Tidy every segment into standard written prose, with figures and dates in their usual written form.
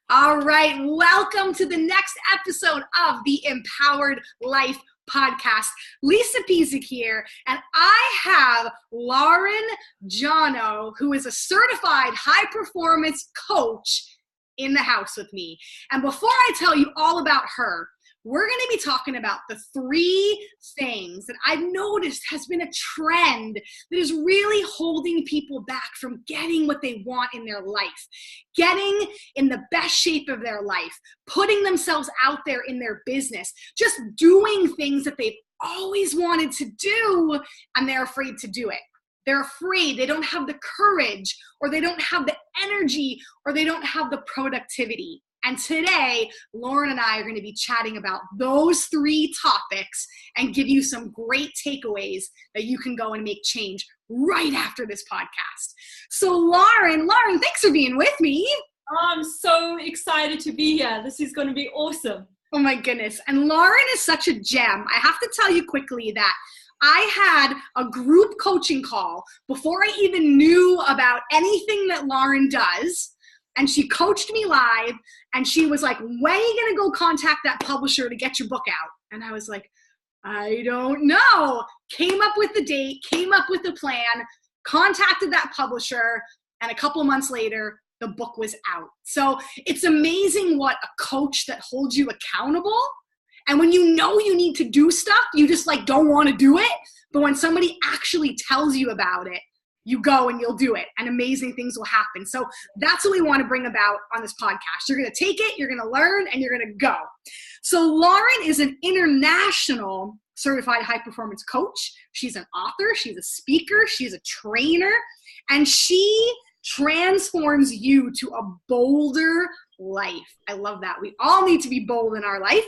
All right, welcome to the next episode of the Empowered Life podcast. Lisa Pezik here, and I have Lauren Jono, who is a certified high-performance coach in the house with me. And before I tell you all about her, we're going to be talking about the three things that I've noticed has been a trend that is really holding people back from getting what they want in their life, getting in the best shape of their life, putting themselves out there in their business, just doing things that they've always wanted to do, and they're afraid to do it. They're afraid, they don't have the courage, or they don't have the energy, or they don't have the productivity. And today, Lauren and I are going to be chatting about those three topics and give you some great takeaways that you can go and make change right after this podcast. So Lauren, thanks for being with me. I'm so excited to be here. This is going to be awesome. Oh my goodness. And Lauren is such a gem. I have to tell you quickly that I had a group coaching call before I even knew about anything that Lauren does. And she coached me live, and she was like, when are you going to go contact that publisher to get your book out? And I was like, I don't know. Came up with the date, came up with the plan, contacted that publisher, and a couple of months later, the book was out. So it's amazing what a coach that holds you accountable. And when you know you need to do stuff, you just like don't want to do it. But when somebody actually tells you about it, you go and you'll do it, and amazing things will happen. So that's what we want to bring about on this podcast. You're going to take it, you're going to learn, and you're going to go. So Lauren is an international certified high-performance coach. She's an author, she's a speaker, she's a trainer, and she transforms you to a bolder life. I love that. We all need to be bold in our life.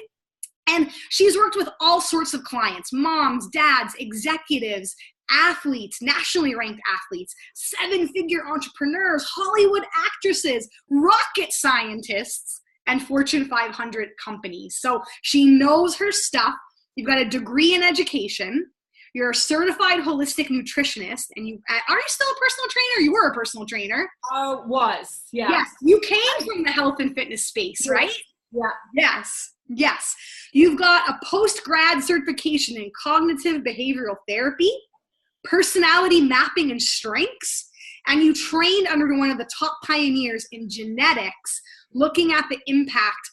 And she's worked with all sorts of clients, moms, dads, executives, athletes, nationally ranked athletes, seven-figure entrepreneurs, Hollywood actresses, rocket scientists, and Fortune 500 companies. So she knows her stuff. You've got a degree in education. You're a certified holistic nutritionist. And are you still a personal trainer? You were a personal trainer. Was, yeah. Yes, you came from the health and fitness space, right? Yeah. Yes. You've got a post-grad certification in cognitive behavioral therapy, personality mapping and strengths, and you trained under one of the top pioneers in genetics, looking at the impact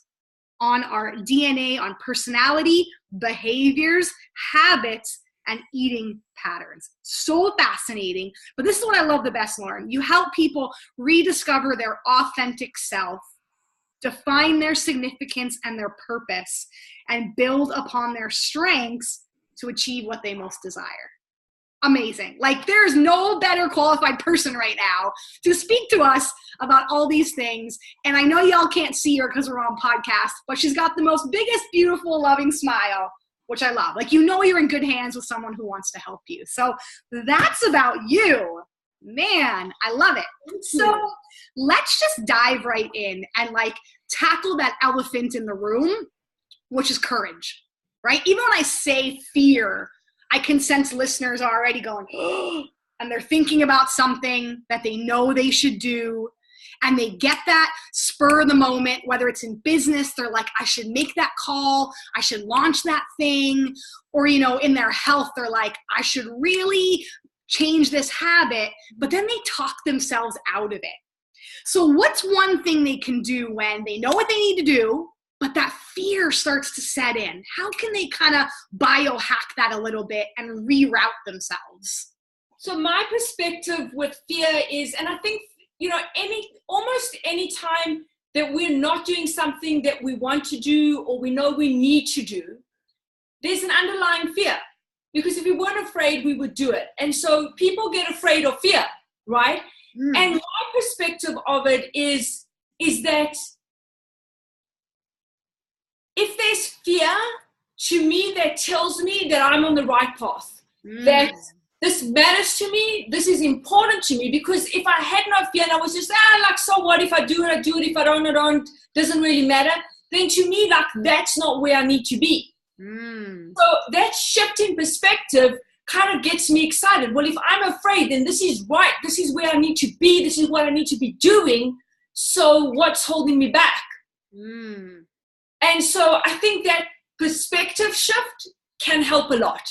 on our DNA, on personality, behaviors, habits, and eating patterns. So fascinating. But this is what I love the best, Lauren. You help people rediscover their authentic self, define their significance and their purpose, and build upon their strengths to achieve what they most desire. Amazing. Like, there's no better qualified person right now to speak to us about all these things. And I know y'all can't see her because we're on podcast, but she's got the most biggest, beautiful, loving smile, which I love. Like, you know you're in good hands with someone who wants to help you. So that's about you. Man, I love it. So let's just dive right in and like tackle that elephant in the room, which is courage, right? Even when I say fear, I can sense listeners are already going, oh, and they're thinking about something that they know they should do. And they get that spur of the moment, whether it's in business, they're like, I should make that call. I should launch that thing. Or, you know, in their health, they're like, I should really change this habit. But then they talk themselves out of it. So what's one thing they can do when they know what they need to do, but that fear starts to set in? How can they kind of biohack that a little bit and reroute themselves? So my perspective with fear is, and I think, you know, almost any time that we're not doing something that we want to do or we know we need to do, there's an underlying fear. Because if we weren't afraid, we would do it. And so people get afraid of fear, right? And my perspective of it is that if there's fear, to me, that tells me that I'm on the right path, that this matters to me, this is important to me. Because if I had no fear and I was just, like, so what, if I do it, I do it, if I don't, doesn't really matter, then to me, like, that's not where I need to be. So that shift in perspective kind of gets me excited. Well, if I'm afraid, then this is right. This is where I need to be. This is what I need to be doing. So what's holding me back? And so I think that perspective shift can help a lot.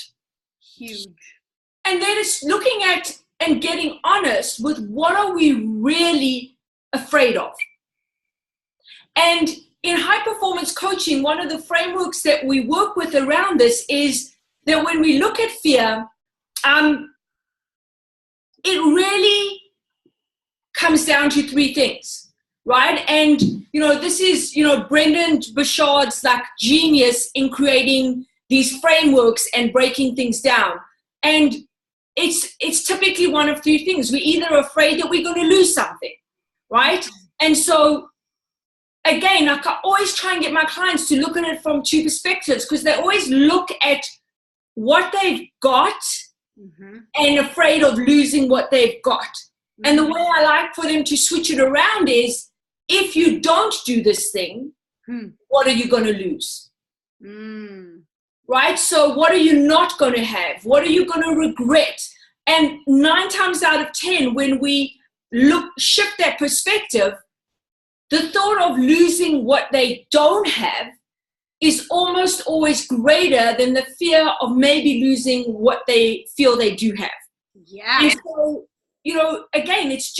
Huge. And then it's looking at and getting honest with what are we really afraid of. And in high performance coaching, one of the frameworks that we work with around this is that when we look at fear, it really comes down to three things, right? And, this is, Brendan Burchard's like genius in creating these frameworks and breaking things down. And it's typically one of three things. We're either afraid that we're going to lose something, right? And so, again, I always try and get my clients to look at it from two perspectives, because they always look at what they've got and afraid of losing what they've got. And the way I like for them to switch it around is, if you don't do this thing, what are you going to lose? Right? So what are you not going to have? What are you going to regret? And 9 times out of 10, when we shift that perspective, the thought of losing what they don't have is almost always greater than the fear of maybe losing what they feel they do have. Yeah. And so, again, it's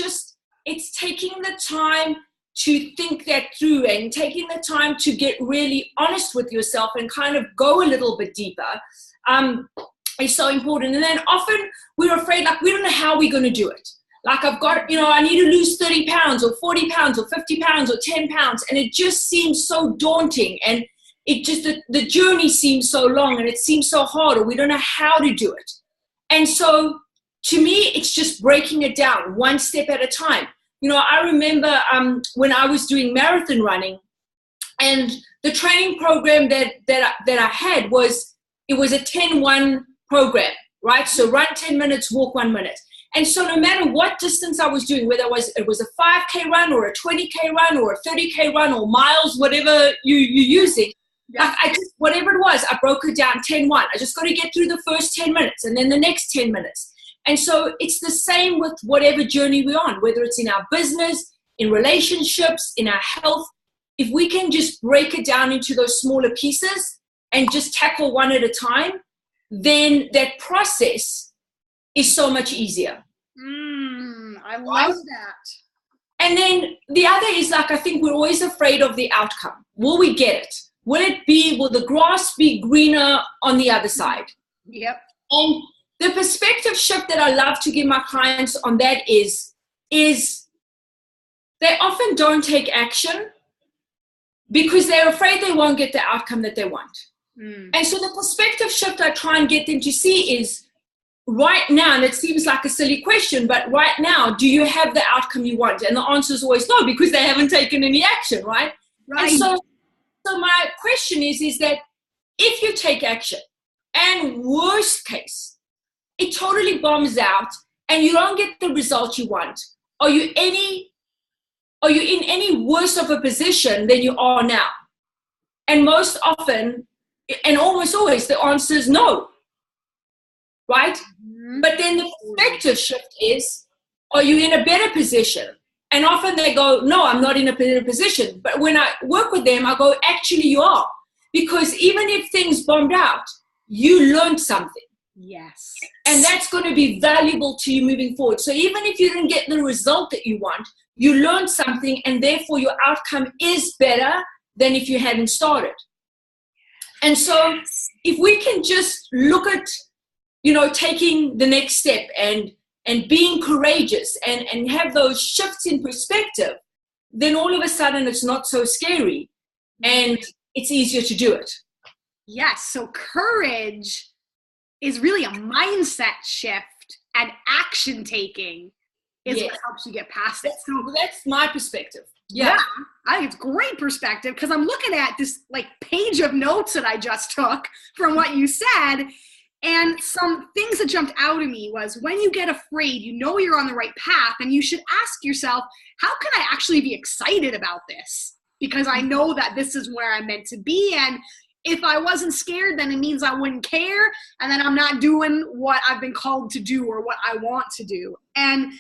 taking the time to think that through and taking the time to get really honest with yourself and kind of go a little bit deeper is so important. And then often we're afraid, like, we don't know how we're going to do it. Like, I've got, I need to lose 30 pounds or 40 pounds or 50 pounds or 10 pounds. And it just seems so daunting. And it just, the journey seems so long and it seems so hard, or we don't know how to do it. And so to me, it's just breaking it down one step at a time. I remember when I was doing marathon running, and the training program that I had was a 10-1 program, right? So run 10 minutes, walk 1 minute. And so no matter what distance I was doing, whether it was a 5K run or a 20K run or a 30K run or miles, whatever you're using, whatever it was, I broke it down 10-1. I just got to get through the first 10 minutes and then the next 10 minutes. And so it's the same with whatever journey we're on, whether it's in our business, in relationships, in our health. If we can just break it down into those smaller pieces and just tackle one at a time, then that process is so much easier. I love that. And then the other is, like, I think we're always afraid of the outcome. Will we get it? Will the grass be greener on the other side? Yep. And the perspective shift that I love to give my clients on that is they often don't take action because they're afraid they won't get the outcome that they want. And so the perspective shift I try and get them to see is, right now, and it seems like a silly question, but right now, do you have the outcome you want? And the answer is always no, because they haven't taken any action, right? Right. And so my question is that if you take action, and worst case, it totally bombs out and you don't get the result you want, are you in any worse of a position than you are now? And most often, and almost always, the answer is no, right? But then the perspective shift is, are you in a better position? And often they go, no, I'm not in a better position. But when I work with them, I go, actually you are. Because even if things bombed out, you learned something. Yes. And that's going to be valuable to you moving forward. So even if you didn't get the result that you want, you learned something, and therefore your outcome is better than if you hadn't started. And so if we can just look at, taking the next step and being courageous and have those shifts in perspective, then all of a sudden it's not so scary and it's easier to do it. Yes. So courage is really a mindset shift, and action taking is what helps you get past it. So that's my perspective. Yeah, I think it's great perspective, because I'm looking at this page of notes that I just took from what you said, and some things that jumped out at me was, when you get afraid, you're on the right path, and you should ask yourself, how can I actually be excited about this? Because I know that this is where I'm meant to be, and if I wasn't scared, then it means I wouldn't care, and then I'm not doing what I've been called to do or what I want to do. And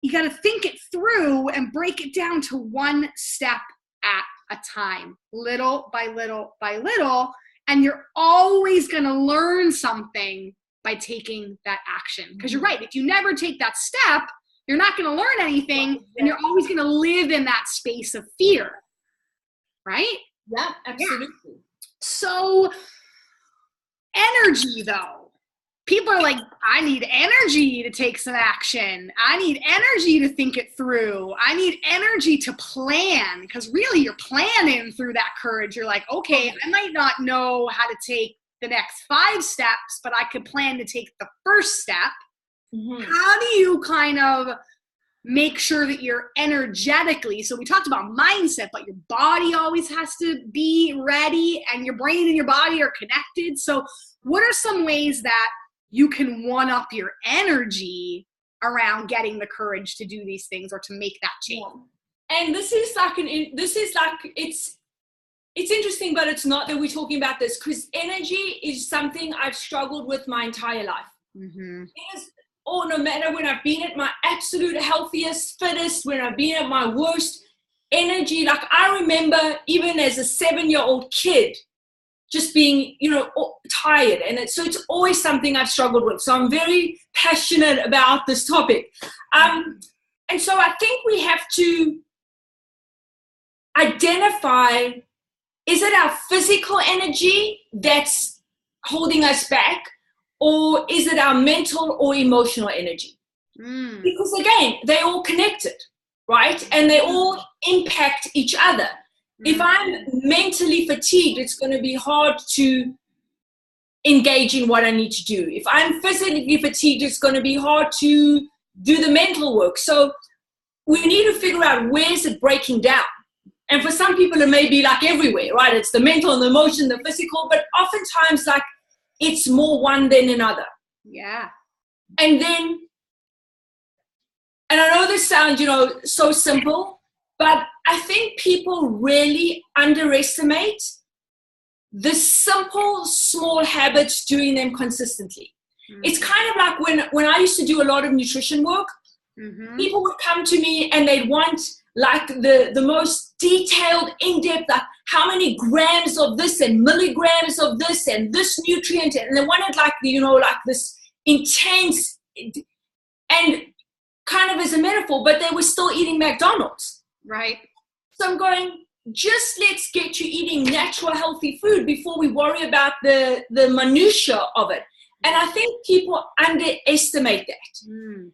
you got to think it through and break it down to one step at a time, little by little by little. And you're always going to learn something by taking that action. Because you're right. If you never take that step, you're not going to learn anything, and you're always going to live in that space of fear. Right? Yeah, absolutely. Yeah. So energy, though. People are like, I need energy to take some action. I need energy to think it through. I need energy to plan, because really you're planning through that courage. You're like, okay, I might not know how to take the next 5 steps, but I could plan to take the first step. Mm-hmm. How do you kind of make sure that you're energetically, so we talked about mindset, but your body always has to be ready, and your brain and your body are connected. So what are some ways that you can one up your energy around getting the courage to do these things or to make that change? And this is like it's interesting, but it's not that we're talking about this, because energy is something I've struggled with my entire life. Mm-hmm. It is, no matter when I've been at my absolute healthiest, fittest, when I've been at my worst, energy, like I remember even as a 7-year-old kid, just being, tired. And so it's always something I've struggled with. So I'm very passionate about this topic. And so I think we have to identify, is it our physical energy that's holding us back, or is it our mental or emotional energy? Because again, they're all connected, right? And they all impact each other. If I'm mentally fatigued, it's going to be hard to engage in what I need to do. If I'm physically fatigued, it's going to be hard to do the mental work. So we need to figure out, where is it breaking down? And for some people, it may be like everywhere, right? It's the mental and the emotion, the physical, but oftentimes like it's more one than another. Yeah. And I know this sounds, so simple, but I think people really underestimate the simple, small habits, doing them consistently. Mm-hmm. It's kind of like when I used to do a lot of nutrition work, people would come to me and they'd want like the most detailed, in-depth, like how many grams of this and milligrams of this and this nutrient, and they wanted like, like this intense, and kind of as a metaphor, but they were still eating McDonald's. Right. So I'm going, just let's get you eating natural, healthy food before we worry about the minutia of it. And I think people underestimate that.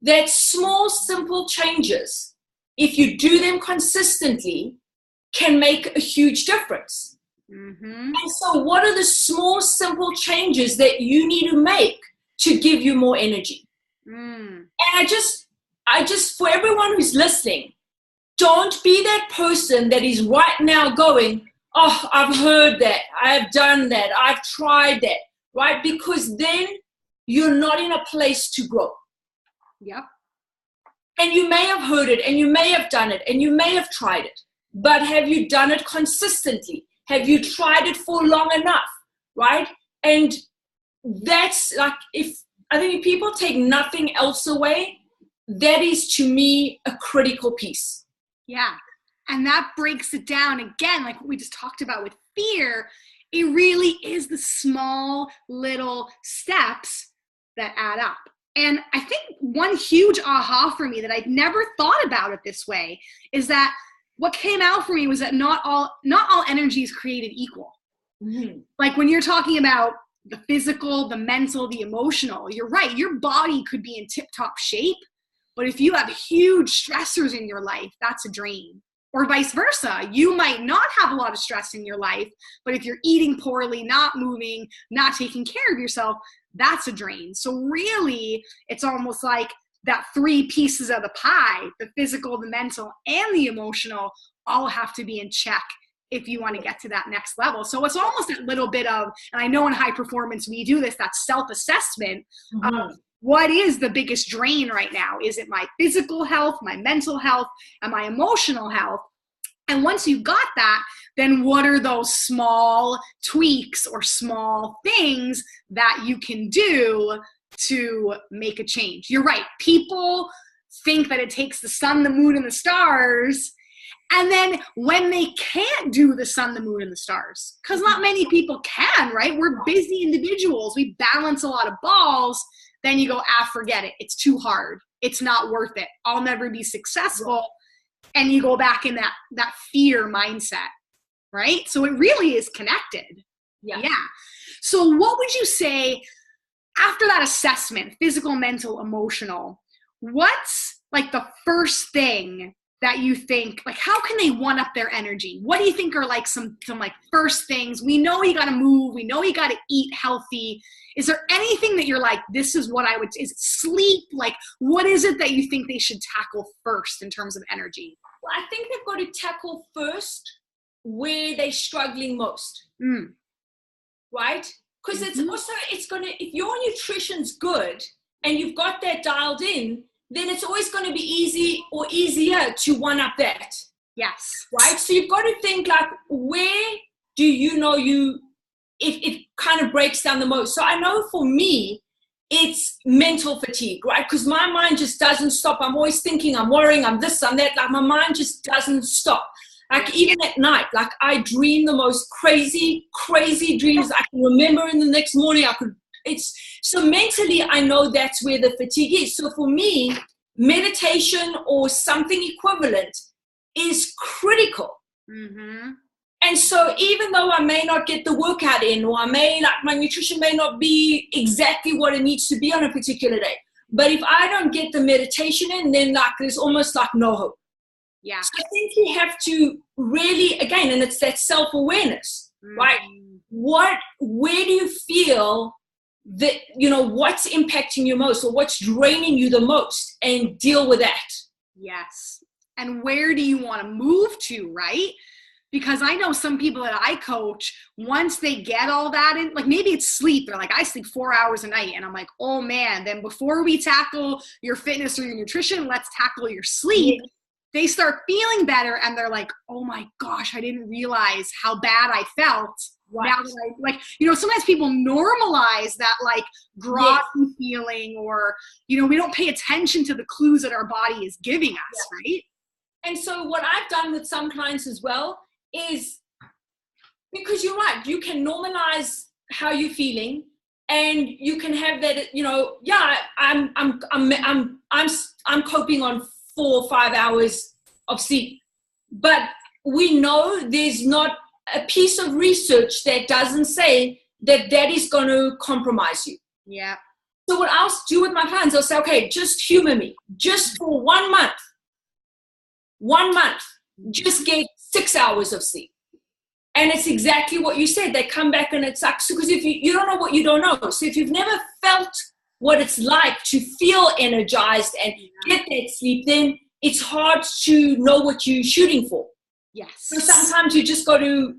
That small, simple changes, if you do them consistently, can make a huge difference. And so what are the small, simple changes that you need to make to give you more energy? And I just, for everyone who's listening, don't be that person that is right now going, oh, I've heard that, I've done that, I've tried that, right? Because then you're not in a place to grow. Yep. And you may have heard it, and you may have done it, and you may have tried it, but have you done it consistently? Have you tried it for long enough, right? And that's like, I think if people take nothing else away, that is to me a critical piece. Yeah. And that breaks it down again, like what we just talked about with fear. It really is the small little steps that add up. And I think one huge aha for me that I'd never thought about it this way is that what came out for me was that not all energy is created equal. Like when you're talking about the physical, the mental, the emotional, you're right. Your body could be in tip-top shape, but if you have huge stressors in your life, that's a drain. Or vice versa. You might not have a lot of stress in your life, but if you're eating poorly, not moving, not taking care of yourself, that's a drain. So really, it's almost like that 3 pieces of the pie, the physical, the mental, and the emotional, all have to be in check if you want to get to that next level. So it's almost a little bit of, and I know in high performance we do this, that self-assessment of what is the biggest drain right now? Is it my physical health, my mental health, and my emotional health? And once you got that, then what are those small tweaks or small things that you can do to make a change? You're right. People think that it takes the sun, the moon, and the stars. And then when they can't do the sun, the moon, and the stars, because not many people can, right? We're busy individuals. We balance a lot of balls. Then you go, forget it. It's too hard. It's not worth it. I'll never be successful. And you go back in that fear mindset, right? So it really is connected. Yeah. So what would you say after that assessment, physical, mental, emotional, what's like the first thing that you think, like, how can they one up their energy? What do you think are like some like first things? We know you got to move. We know you got to eat healthy. Is there anything that you're like, this is what is it sleep? Like, what is it that you think they should tackle first in terms of energy? Well, I think they've got to tackle first where they're struggling most. Right? Because it's also, if your nutrition's good and you've got that dialed in, then it's always going to be easy or easier to one up that. Yes. Right? So you've got to think like, where do you know it kind of breaks down the most? So I know for me, it's mental fatigue, right? Because my mind just doesn't stop. I'm always thinking, I'm worrying, I'm this, I'm that. Like my mind just doesn't stop. Like even at night, like I dream the most crazy dreams I can remember in the next morning. So mentally, I know that's where the fatigue is. So for me, meditation or something equivalent is critical. And so even though I may not get the workout in, or my nutrition may not be exactly what it needs to be on a particular day, but if I don't get the meditation in, then like there's almost like no hope. Yeah. So I think you have to really, again, and it's that self-awareness, right? Where do you feel that, what's impacting you most or what's draining you the most, and deal with that. Yes. And where do you want to move to, right? Because I know some people that I coach, once they get all that in, like maybe it's sleep. They're like, I sleep 4 hours a night. And I'm like, oh man, then before we tackle your fitness or your nutrition, let's tackle your sleep. Yeah. They start feeling better and they're like, oh my gosh, I didn't realize how bad I felt. Right. Now that sometimes people normalize that like groggy feeling, or, we don't pay attention to the clues that our body is giving us, right? And so what I've done with some clients as well is, because you're right, you can normalize how you're feeling, and you can have that, I'm coping on 4 or 5 hours of sleep, but we know there's not a piece of research that doesn't say that is going to compromise you. Yeah. So what I'll do with my clients, I'll say, okay, just humor me, just for 1 month, just get 6 hours of sleep. And it's exactly what you said. They come back and it sucks, because if you don't know what you don't know. So if you've never felt what it's like to feel energized and get that sleep, then it's hard to know what you're shooting for. Yes. So sometimes you just got to,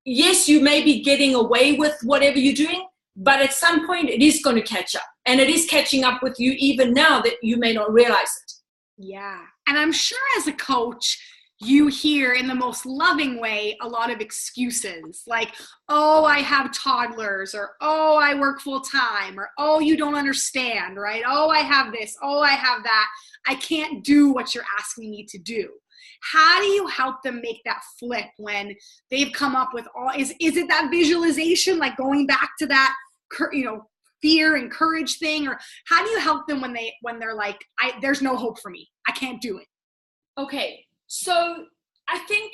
yes, you may be getting away with whatever you're doing, but at some point it is going to catch up. And it is catching up with you even now that you may not realize it. Yeah. And I'm sure as a coach, you hear in the most loving way a lot of excuses like, oh, I have toddlers, or oh, I work full time, or oh, you don't understand, right? Oh, I have this, oh, I have that. I can't do what you're asking me to do. How do you help them make that flip when they've come up with is it that visualization, like going back to that, fear and courage thing? Or how do you help them when they're like, there's no hope for me, I can't do it? Okay. So I think,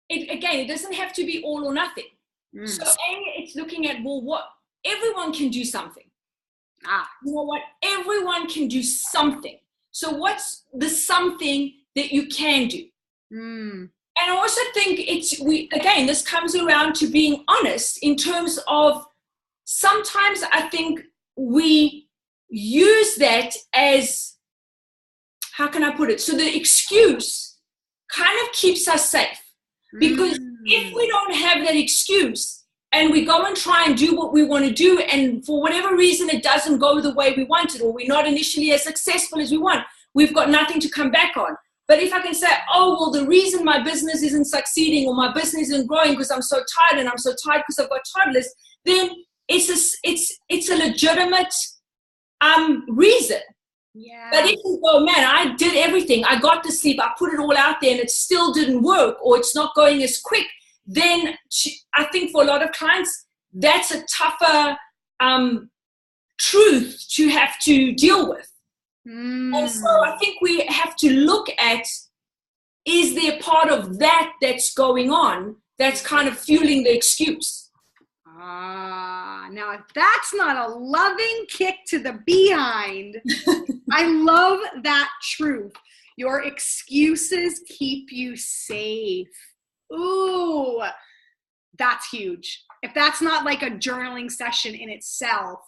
it doesn't have to be all or nothing. So it's looking at, what everyone can do something. You know what? Everyone can do something. So what's the something that you can do? And I also think this comes around to being honest in terms of, sometimes I think we use that as, how can I put it? So the excuse kind of keeps us safe, because if we don't have that excuse and we go and try and do what we want to do, and for whatever reason it doesn't go the way we wanted, or we're not initially as successful as we want, we've got nothing to come back on. But if I can say, oh, well, the reason my business isn't succeeding or my business isn't growing because I'm so tired, and I'm so tired because I've got toddlers, then it's a legitimate reason. Yeah. But if you go, man, I did everything, I got to sleep, I put it all out there and it still didn't work, or it's not going as quick, then I think for a lot of clients, that's a tougher truth to have to deal with. And so I think we have to look at, is there part of that that's going on that's kind of fueling the excuse? Now if that's not a loving kick to the behind, I love that truth. Your excuses keep you safe. Ooh, that's huge. If that's not like a journaling session in itself,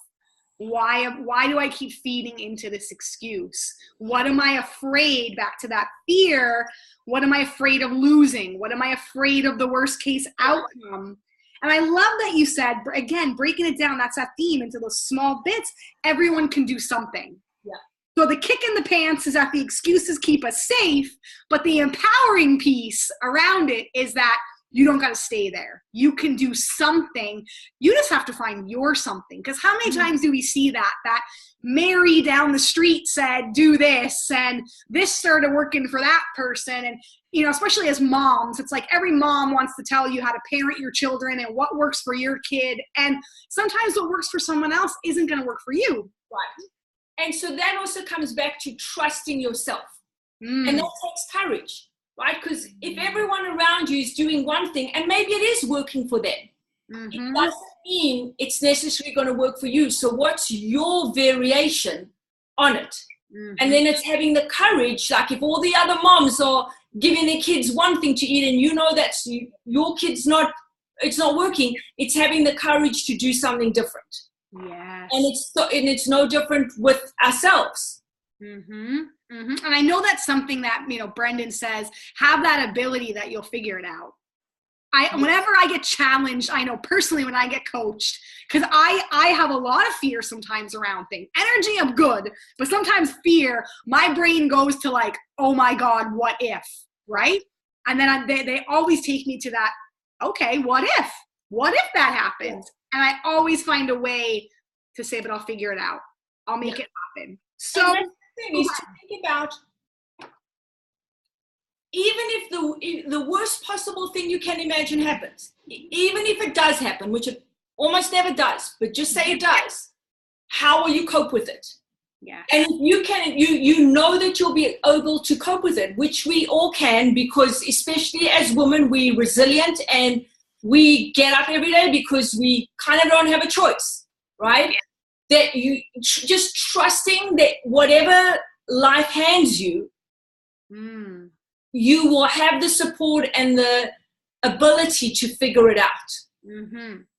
why do I keep feeding into this excuse? What am I afraid? Back to that fear. What am I afraid of losing? What am I afraid of the worst case outcome? And I love that you said, again, breaking it down, that's that theme, into those small bits. Everyone can do something. Yeah. So the kick in the pants is that the excuses keep us safe, but the empowering piece around it is that you don't got to stay there. You can do something. You just have to find your something. Because how many times do we see that Mary down the street said, do this, and this started working for that person. And, you know, especially as moms, it's like every mom wants to tell you how to parent your children and what works for your kid. And sometimes what works for someone else isn't going to work for you. Right. And so that also comes back to trusting yourself. And that takes courage. Right? Because if everyone around you is doing one thing, and maybe it is working for them, it doesn't mean it's necessarily going to work for you. So what's your variation on it? And then it's having the courage, like if all the other moms are giving their kids one thing to eat and you know that's your kid's it's not working, it's having the courage to do something different. Yes. And it's no different with ourselves. And I know that's something that, you know, Brendan says, have that ability that you'll figure it out. Whenever I get challenged, I know personally when I get coached, because I have a lot of fear sometimes around things. Energy, I'm good, but sometimes fear, my brain goes to like, oh my God, what if, right? And then they always take me to that, okay, what if? What if that happens? And I always find a way to say, but I'll figure it out. I'll make it happen. So thing is to think about, even if the worst possible thing you can imagine happens, even if it does happen, which it almost never does, but just say it does, how will you cope with it? Yeah. And you know that you'll be able to cope with it, which we all can, because especially as women, we're resilient and we get up every day because we kind of don't have a choice, right? Yeah. That you just trusting that whatever life hands you, you will have the support and the ability to figure it out.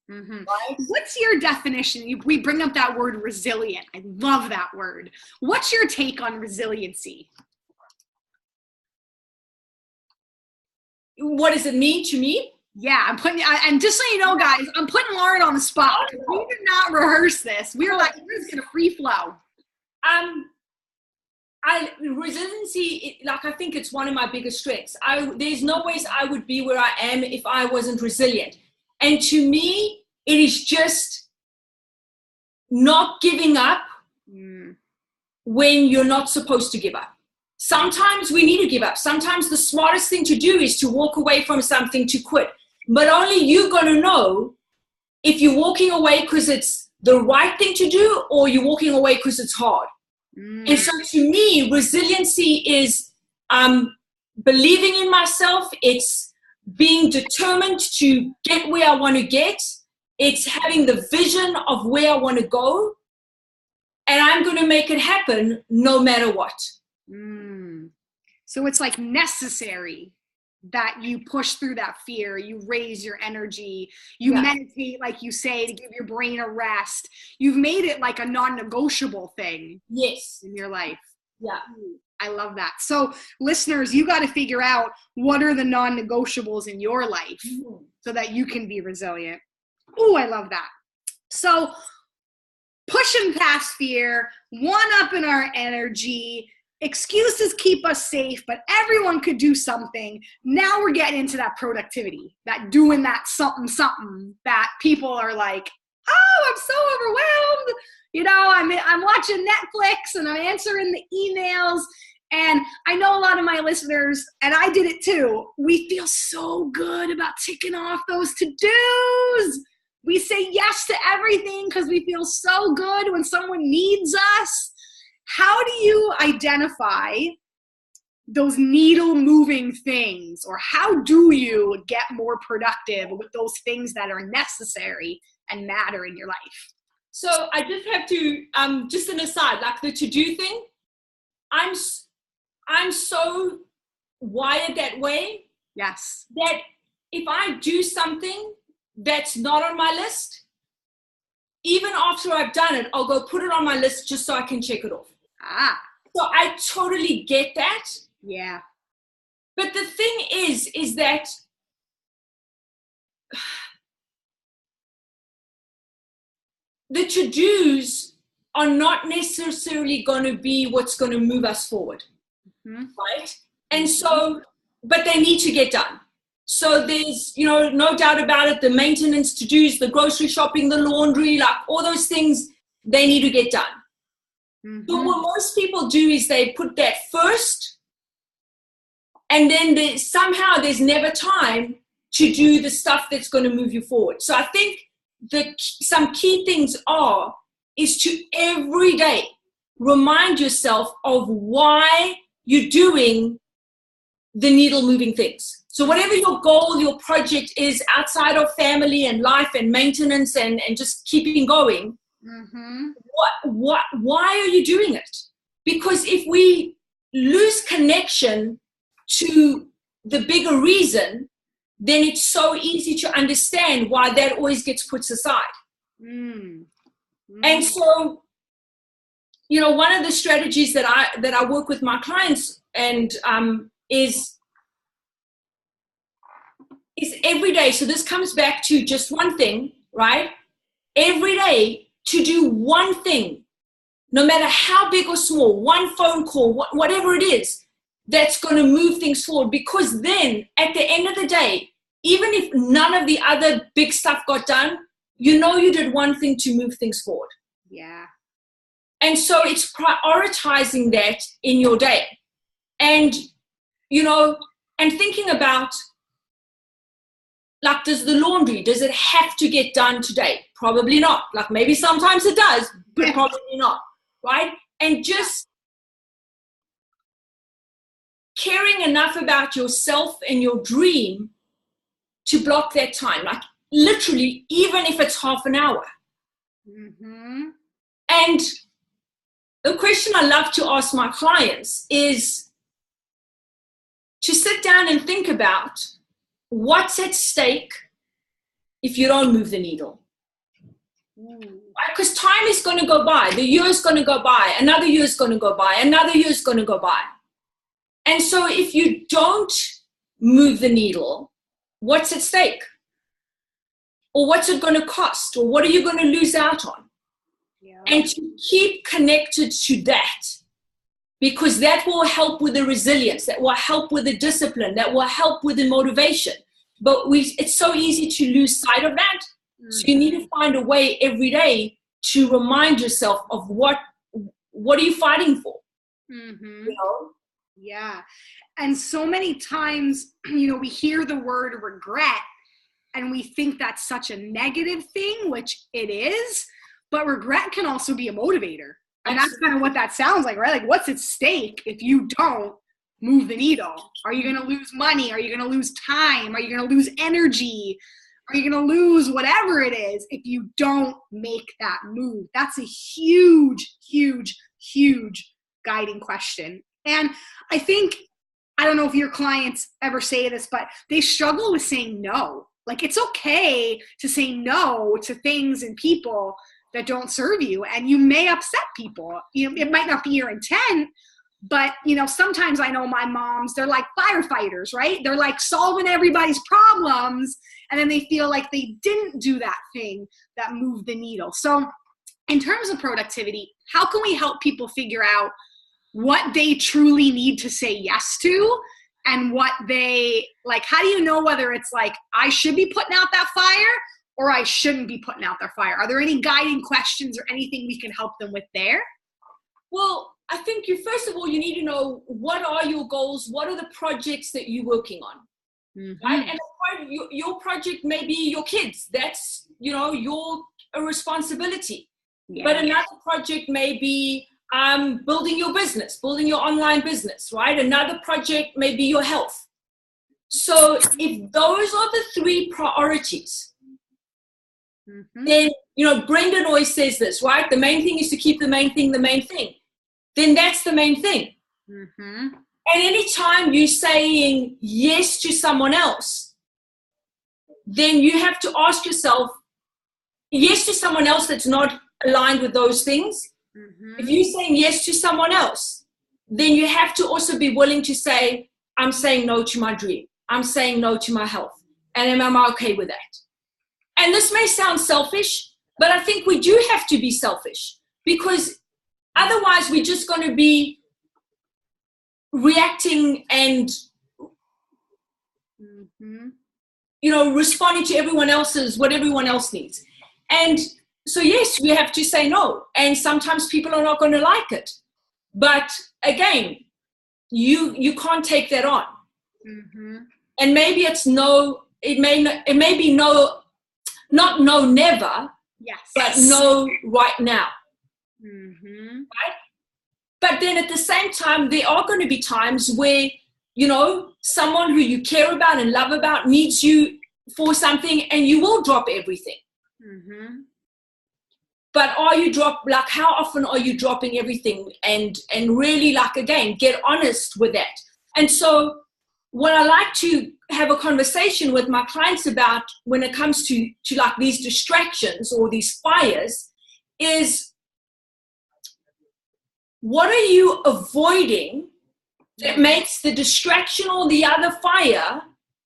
Right? What's your definition? We bring up that word resilient. I love that word. What's your take on resiliency? What does it mean to me? Yeah, and just so you know, guys, I'm putting Lauren on the spot. We did not rehearse this. We were like, we're just gonna free flow. Resiliency, like I think it's one of my biggest strengths. There's no ways I would be where I am if I wasn't resilient. And to me, it is just not giving up when you're not supposed to give up. Sometimes we need to give up. Sometimes the smartest thing to do is to walk away from something, to quit. But only you're going to know if you're walking away because it's the right thing to do or you're walking away because it's hard. And so to me, resiliency is believing in myself. It's being determined to get where I want to get. It's having the vision of where I want to go. And I'm going to make it happen no matter what. So it's like necessary that you push through that fear, you raise your energy, you meditate, like you say, to give your brain a rest. You've made it like a non-negotiable thing. Yes. In your life. Yeah. I love that. So listeners, you got to figure out what are the non-negotiables in your life so that you can be resilient. Oh, I love that. So pushing past fear, one-upping our energy. Excuses keep us safe, but everyone could do something. Now we're getting into that productivity, that doing that something that people are like, oh, I'm so overwhelmed. You know, I'm watching Netflix and I'm answering the emails. And I know a lot of my listeners, and I did it too, we feel so good about ticking off those to-dos. We say yes to everything because we feel so good when someone needs us. How do you identify those needle-moving things, or how do you get more productive with those things that are necessary and matter in your life? So I just have to, just an aside, like the to-do thing, I'm so wired that way. Yes. That if I do something that's not on my list, even after I've done it, I'll go put it on my list just so I can check it off. So I totally get that. Yeah. But the thing is that the to-dos are not necessarily going to be what's going to move us forward, right? And so, but they need to get done. So there's, no doubt about it, the maintenance to-dos, the grocery shopping, the laundry, like all those things, they need to get done. But what most people do is they put that first, and then somehow there's never time to do the stuff that's going to move you forward. So I think some key things is to every day remind yourself of why you're doing the needle moving things. So whatever your goal, your project is outside of family and life and maintenance and just keeping going, why are you doing it? Because if we lose connection to the bigger reason, then it's so easy to understand why that always gets put aside. And so, one of the strategies that I work with my clients and is every day. So this comes back to just one thing, right? Every day to do one thing, no matter how big or small, one phone call, whatever it is, that's going to move things forward. Because then at the end of the day, even if none of the other big stuff got done, you did one thing to move things forward. Yeah. And so it's prioritizing that in your day. And, and thinking about, like, does the laundry, does it have to get done today? Probably not. Like, maybe sometimes it does, but probably not, right? And just caring enough about yourself and your dream to block that time. Like, literally, even if it's half an hour. And the question I love to ask my clients is to sit down and think about what's at stake if you don't move the needle. Because time is going to go by. The year is going to go by. Another year is going to go by. Another year is going to go by. And so if you don't move the needle, what's at stake? Or what's it going to cost? Or what are you going to lose out on? Yeah. And to keep connected to that, because that will help with the resilience, that will help with the discipline, that will help with the motivation. But it's so easy to lose sight of that. So you need to find a way every day to remind yourself of what are you fighting for? Yeah. And so many times, we hear the word regret and we think that's such a negative thing, which it is, but regret can also be a motivator. And that's kind of what that sounds like, right? Like, what's at stake if you don't move the needle? Are you going to lose money? Are you going to lose time? Are you going to lose energy? Are you going to lose whatever it is if you don't make that move? That's a huge, huge, huge guiding question. And I think, I don't know if your clients ever say this, but they struggle with saying no. Like, it's okay to say no to things and people that don't serve you, and you may upset people. It might not be your intent, but sometimes I know my moms, they're like firefighters, right? They're like solving everybody's problems, and then they feel like they didn't do that thing that moved the needle. So in terms of productivity, how can we help people figure out what they truly need to say yes to, and what they like? How do you know whether it's like, I should be putting out that fire, or I shouldn't be putting out their fire? Are there any guiding questions or anything we can help them with there? Well, I think first of all, you need to know what are your goals, what are the projects that you're working on, right? And your project may be your kids. That's, your a responsibility. Yeah. But another project may be building your business, building your online business, right? Another project may be your health. So if those are the three priorities, then, Brendan always says this, right? The main thing is to keep the main thing the main thing. Then that's the main thing. And anytime you're saying yes to someone else, then you have to ask yourself, yes to someone else that's not aligned with those things. If you're saying yes to someone else, then you have to also be willing to say, I'm saying no to my dream. I'm saying no to my health. And am I okay with that? And this may sound selfish, but I think we do have to be selfish, because otherwise we're just going to be reacting and, responding to what everyone else needs. And so, yes, we have to say no. And sometimes people are not going to like it. But again, you can't take that on. And maybe it's no, it may be no, not no never, but no right now. Right? But then at the same time, there are going to be times where, someone who you care about and love about needs you for something, and you will drop everything. But how often are you dropping everything? And really, again, get honest with that. And so what I like to have a conversation with my clients about when it comes to these distractions or these fires is, what are you avoiding that makes the distraction or the other fire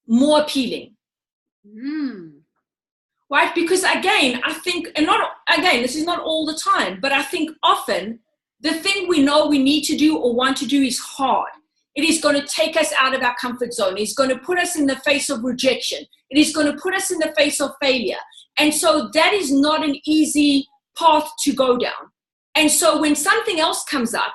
more appealing? Right? Because again, I think, this is not all the time, but I think often the thing we know we need to do or want to do is hard. It is going to take us out of our comfort zone. It's going to put us in the face of rejection. It is going to put us in the face of failure. And so that is not an easy path to go down. And so when something else comes up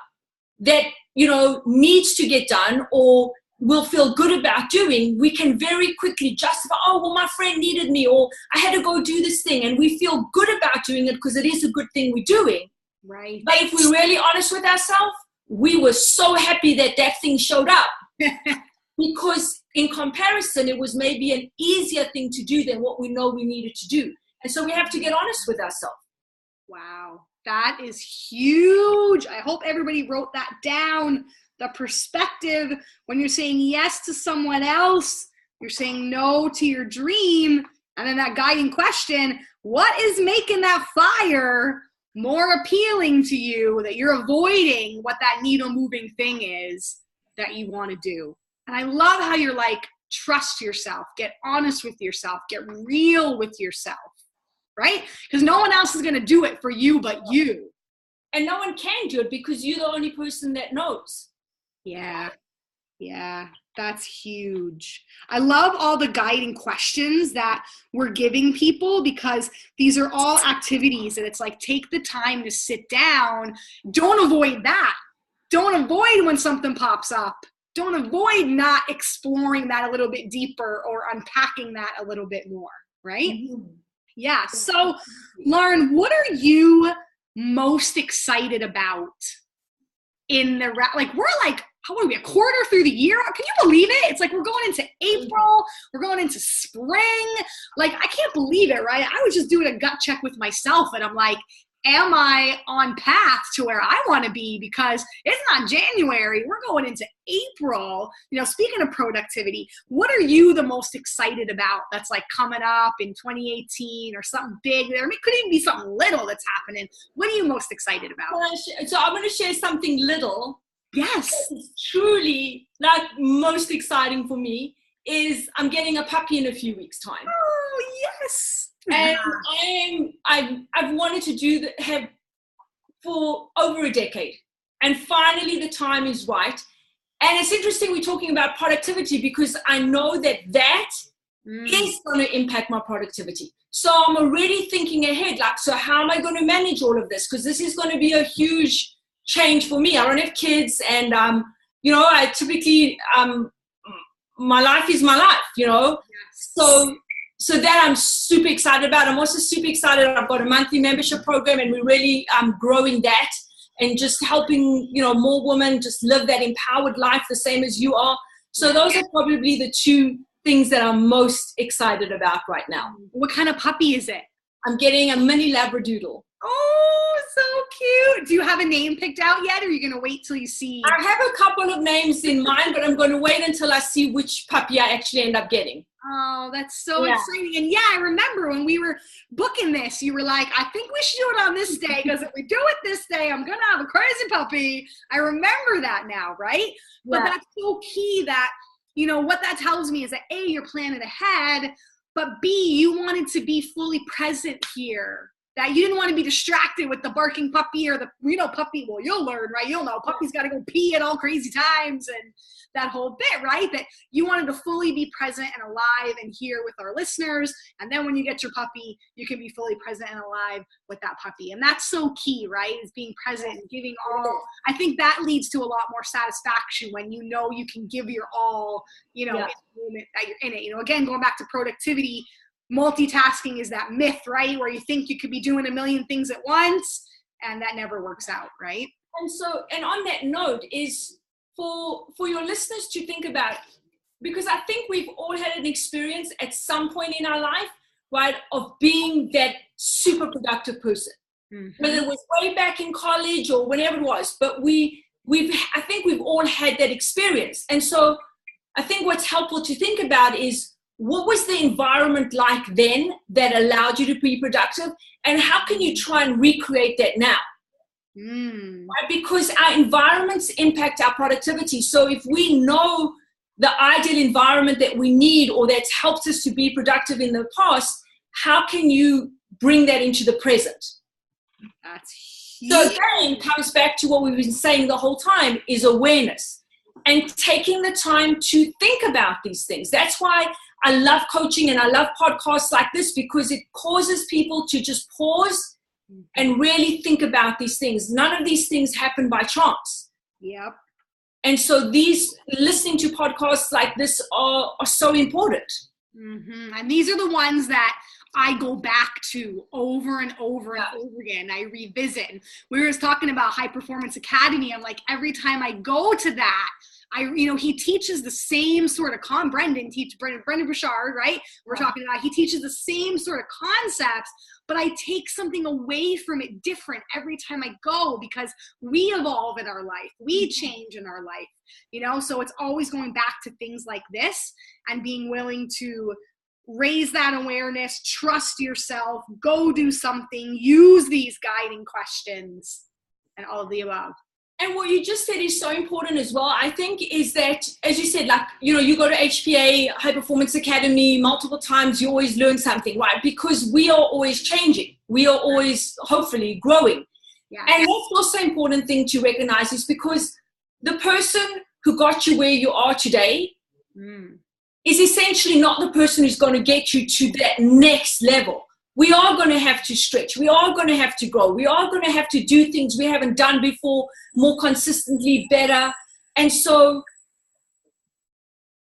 that, needs to get done or will feel good about doing, we can very quickly justify, my friend needed me, or I had to go do this thing. And we feel good about doing it because it is a good thing we're doing. Right. But if we're really honest with ourselves, we were so happy that thing showed up because in comparison, it was maybe an easier thing to do than what we know we needed to do. And so we have to get honest with ourselves. Wow. That is huge. I hope everybody wrote that down. The perspective when you're saying yes to someone else, you're saying no to your dream. And then that guiding question, what is making that fire more appealing to you, that you're avoiding what that needle moving thing is that you want to do? And I love how you're like, trust yourself, get honest with yourself, get real with yourself, right? Because no one else is going to do it for you but you. And no one can do it because you're the only person that knows. Yeah, that's huge. I love all the guiding questions that we're giving people, because these are all activities and it's like, take the time to sit down. Don't avoid that. Don't avoid when something pops up. Don't avoid not exploring that a little bit deeper or unpacking that a little bit more, right? Yeah. So, Lauren, what are you most excited about in the, we're like, how are we, a quarter through the year? Can you believe it? It's like we're going into April, we're going into spring. Like, I can't believe it, right? I was just doing a gut check with myself and I'm like, am I on path to where I want to be? Because it's not January, we're going into April. Speaking of productivity, what are you the most excited about that's like coming up in 2018 or something big there? I mean, it could even be something little that's happening. What are you most excited about? So I'm going to share something little. Yes. It's truly most exciting for me is I'm getting a puppy in a few weeks' time. Oh, yes. And I've wanted to have for over a decade. And finally the time is right. And it's interesting we're talking about productivity because I know that is going to impact my productivity. So I'm already thinking ahead, like, so how am I going to manage all of this? Because this is going to be a huge change for me. I don't have kids, and I typically my life is my life, so that I'm super excited about. I'm also super excited. I've got a monthly membership program, and we're really growing that and just helping more women just live that empowered life the same as you are. So those are probably the two things that I'm most excited about right now. What kind of puppy is it? I'm getting a mini Labradoodle. Oh, so cute. Do you have a name picked out yet, or are you going to wait till you see? I have a couple of names in mind, but I'm going to wait until I see which puppy I actually end up getting. Oh, that's so exciting. And I remember when we were booking this, you were like, I think we should do it on this day, because if we do it this day, I'm going to have a crazy puppy. I remember that now, right? But that's so key that, what that tells me is that A, you're planning ahead, but B, you wanted to be fully present here. That you didn't want to be distracted with the barking puppy or the, puppy. Well, you'll learn, right? You'll know puppy's got to go pee at all crazy times and that whole bit, right? That you wanted to fully be present and alive and here with our listeners. And then when you get your puppy, you can be fully present and alive with that puppy. And that's so key, right? Is being present and giving all. I think that leads to a lot more satisfaction when you can give your all, in the moment that you're in it. Again, going back to productivity, multitasking is that myth, right? Where you think you could be doing a million things at once, and that never works out, right? And on that note is for your listeners to think about, because I think we've all had an experience at some point in our life, right, of being that super productive person. Whether it was way back in college or whenever it was, but I think we've all had that experience. And so I think what's helpful to think about is, what was the environment like then that allowed you to be productive, and how can you try and recreate that now? Right? Because our environments impact our productivity. So if we know the ideal environment that we need, or that's helped us to be productive in the past, how can you bring that into the present? That's huge. So again, comes back to what we've been saying the whole time, is awareness and taking the time to think about these things. That's why I love coaching and I love podcasts like this, because it causes people to just pause and really think about these things. None of these things happen by chance. Yep. And so listening to podcasts like this are so important. And these are the ones that I go back to over and over and over again. I revisit. And we were just talking about High Performance Academy. I'm like, every time I go to that, he teaches the same sort of Brendan Bouchard, right? We're talking about, he teaches the same sort of concepts, but I take something away from it different every time I go, because we evolve in our life. We change in our life, so it's always going back to things like this and being willing to raise that awareness, trust yourself, go do something, use these guiding questions, and all of the above. And what you just said is so important as well, I think, is that, as you said, like, you go to HPA, High Performance Academy, multiple times, you always learn something, right? Because we are always changing. We are always, hopefully, growing. Yeah. And that's also an important thing to recognize, is because the person who got you where you are today is essentially not the person who's going to get you to that next level. We are going to have to stretch. We are going to have to grow. We are going to have to do things we haven't done before, more consistently, better. And so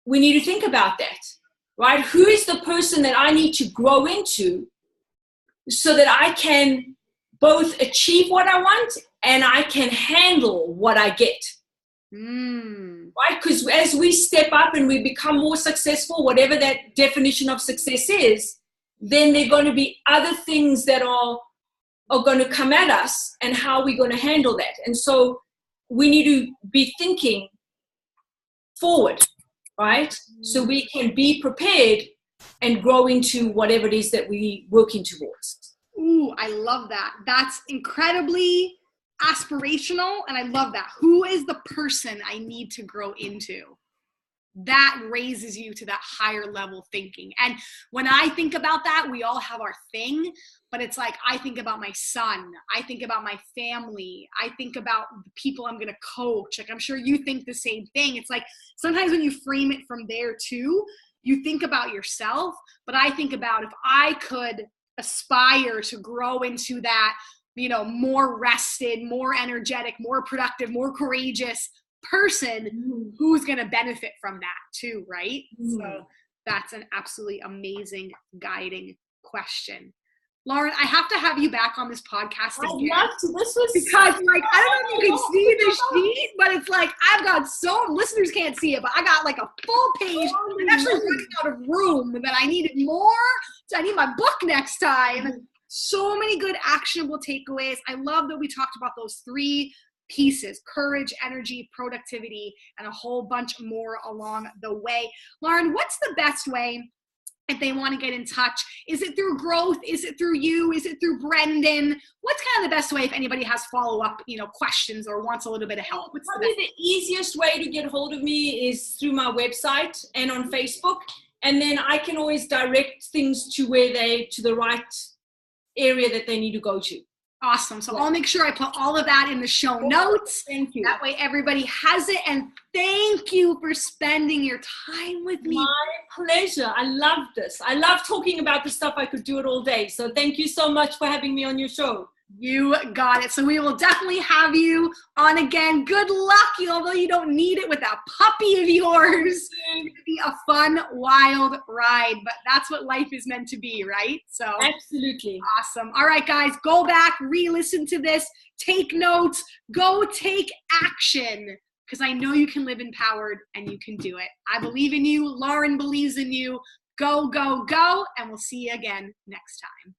we need to think about that, right? Who is the person that I need to grow into so that I can both achieve what I want and I can handle what I get? Right? Because as we step up and we become more successful, whatever that definition of success is, then there are going to be other things that are going to come at us, and how are we going to handle that? And so we need to be thinking forward, right? So we can be prepared and grow into whatever it is that we're working towards. Ooh, I love that. That's incredibly aspirational, and I love that. Who is the person I need to grow into? That raises you to that higher level thinking. And when I think about that, we all have our thing, but it's like, I think about my son, I think about my family, I think about the people I'm going to coach. Like, I'm sure you think the same thing. It's like, sometimes when you frame it from there too, you think about yourself, but I think about if I could aspire to grow into that, you know, more rested, more energetic, more productive, more courageous person, who's going to benefit from that too, right? So that's an absolutely amazing guiding question. Lauren, I have to have you back on this podcast again. I'd love to. This was because, like, I don't know if you can see the sheet, but it's like I've got listeners can't see it, but I got like a full page. I'm actually running out of room that I needed more. So I need my book next time. So many good actionable takeaways. I love that we talked about those 3 pieces: courage, energy, productivity, and a whole bunch more along the way. Lauren, what's the best way if they want to get in touch? Is it through growth? Is it through you? Is it through Brendan? What's kind of the best way if anybody has follow-up, you know, questions or wants a little bit of help? Probably the easiest way to get hold of me is through my website and on Facebook. And then I can always direct things to the right area that they need to go to. Awesome. So I'll make sure I put all of that in the show notes. Thank you. That way everybody has it. And thank you for spending your time with me. My pleasure. I love this. I love talking about this stuff. I could do it all day. So thank you so much for having me on your show. You got it. So we will definitely have you on again. Good luck, although you don't need it with that puppy of yours. It's going to be a fun, wild ride, but that's what life is meant to be, right? So absolutely. Awesome. All right, guys, go back, re-listen to this, take notes, go take action, because I know you can live empowered and you can do it. I believe in you. Lauren believes in you. Go, go, go, and we'll see you again next time.